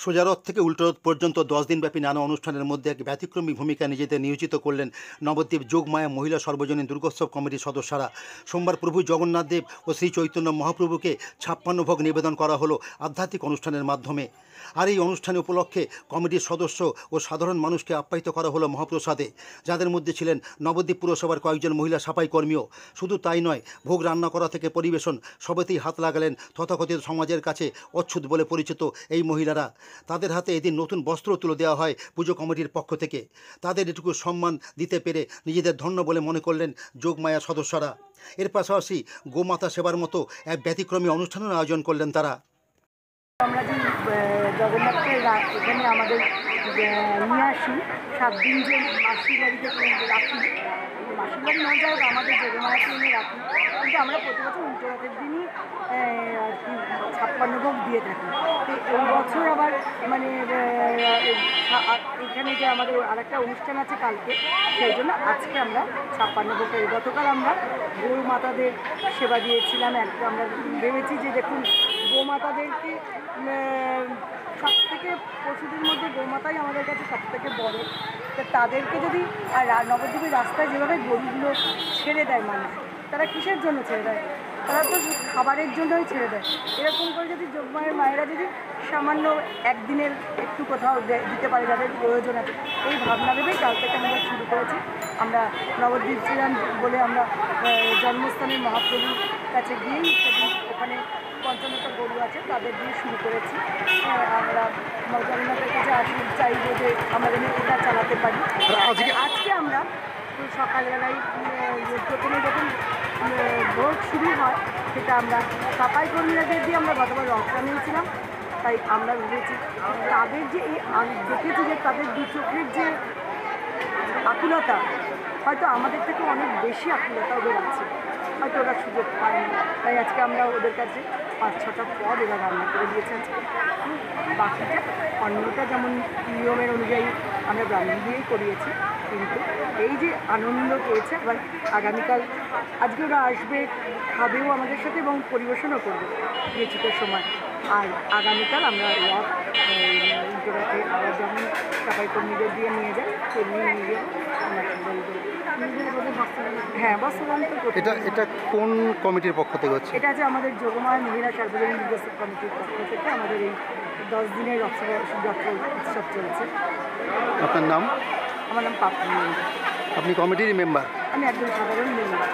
সোজারথ থেকে উল্টোরথ পর্যন্ত 10 দিনব্যাপী নানা অনুষ্ঠানের মধ্যে এক ব্যতিক্রমী ভূমিকা নিজেদের নিয়োজিত করলেন নবদ্বীপ যোগমায়া মহিলা সর্বজনীন দুর্গোৎসব কমিটির সদস্যরা। সোমবার প্রভু জগন্নাথ দেব ও শ্রী চৈতন্য মহাপ্রভুকে 56 ভোগ নিবেদন করা হলো আধ্যাত্মিক অনুষ্ঠানের মাধ্যমে। আর এই অনুষ্ঠান উপলক্ষে কমিটির সদস্য ও সাধারণ মানুষকে আপ্যায়িত করা হলো মহাপ্রসাদে, যাদের মধ্যে ছিলেন নবদ্বীপ পুরসভার কয়েকজন মহিলা সাফাই কর্মীও। শুধু তাই নয়, ভোগ রান্না করা থেকে পরিবেশন সবেতেই হাত লাগালেন তথাকথিত সমাজের কাছে অচ্ছুত বলে পরিচিত এই মহিলারা। তাদের হাতে এদিন নতুন বস্ত্র তুলে দেওয়া হয় পুজো কমিটির পক্ষ থেকে। তাদের এটুকু সম্মান দিতে পেরে নিজেদের ধন্য বলে মনে করলেন যোগমায়া সদস্যরা। এর পাশাপাশি গোমাতা সেবার মতো এক ব্যতিক্রমী অনুষ্ঠানের আয়োজন করলেন তারা। আমরা যে জগন্নাথের রাত এখানে আমাদের নিয়ে আসি 7 দিন যে মাসির বাড়িতে রাখি, মাসির বাড়ি না যাই আমাদের যোগমায়াকে এনে রাখি, কিন্তু আমরা প্রতি বছর উল্টোরথের দিনই আর কি 56 ভোগ দিয়ে থাকি। তো এই বছর আবার মানে এখানে যে আমাদের আরেকটা অনুষ্ঠান আছে কালকে, সেই জন্য আজকে আমরা 56 ভোগ। গতকাল আমরা গরু মাতাদের সেবা দিয়েছিলাম। একটা আমরা ভেবেছি যে দেখুন গোমাতাদেরকে সবথেকে পশুদের মধ্যে গোমাতাই আমাদের কাছে সবথেকে বড়। তো তাদেরকে যদি আর নবদ্বীপের রাস্তায় যেভাবে গরুগুলো ছেড়ে দেয় মানুষ, তারা কিসের জন্য ছেড়ে দেয়? তারা তো খাবারের জন্যই ছেড়ে দেয়। এরকম করে যদি যোগমায়ের মায়েরা যদি সামান্য একদিনের একটু কোথাও দিতে পারে যাদের প্রয়োজন আছে, এই ভাবনা ভেবেই কাল থেকে আমরা শুরু করেছি। আমরা নবদ্বীপ ছিলাম বলে আমরা জন্মস্থানের মহাপ্রভুর কাছে গিয়েই সেদিন ওখানে 55টা গরু আছে তাদের দিয়ে শুরু করেছি। আমরা জগন্নাথের কাছে আশীর্বাদ চাইব যে আমরা যেন এটা চালাতে পারি। আজকে আমরা সকালবেলায় প্রথমে যখন ভোট শুরু হয় সেটা আমরা সাফাই কর্মীদের দিয়ে আমরা গতবার রথটা নিয়েছিলাম। তাই আমরা ভেবেছি তাদের যে এই দেখেছি যে তাদের দু চোখের যে আকুলতা, হয়তো আমাদের থেকে অনেক বেশি আকুলতা ওদের আছে, হয়তো ওরা সুযোগ পায়নি। তাই আজকে আমরা ওদের কাছে 5-6টা পদ ওরা রান্না করে দিয়েছে আজকে। বাকিটা অন্যটা যেমন নিয়মের অনুযায়ী আমরা ব্রাহ্মণ দিয়েই করিয়েছি, কিন্তু এই যে আনন্দ পেয়েছে। আবার আগামীকাল আজকে ওরা আসবে, খাবেও আমাদের সাথে এবং পরিবেশনও করবে কিছুটার সময়। আর আগামীকাল আমরা রথ উল্টোরথে আবার যেমন সাফাই কর্মীদের দিয়ে নিয়ে যাই তেমনি নিয়ে গিয়ে হ্যাঁ বস্ত্রদান তো। এটা কোন কমিটির পক্ষ থেকে হচ্ছে? এটা যে আমাদের যোগমায়া মহিলা সর্বজনীন দুর্গোৎসব কমিটির পক্ষ থেকে আমাদের এই 10 দিনের যাত্রা উৎসব চলছে। আপনার নাম? আমার নাম পাপড়ি। আপনি কমিটির মেম্বার? আমি একজন সাধারণ মেম্বার।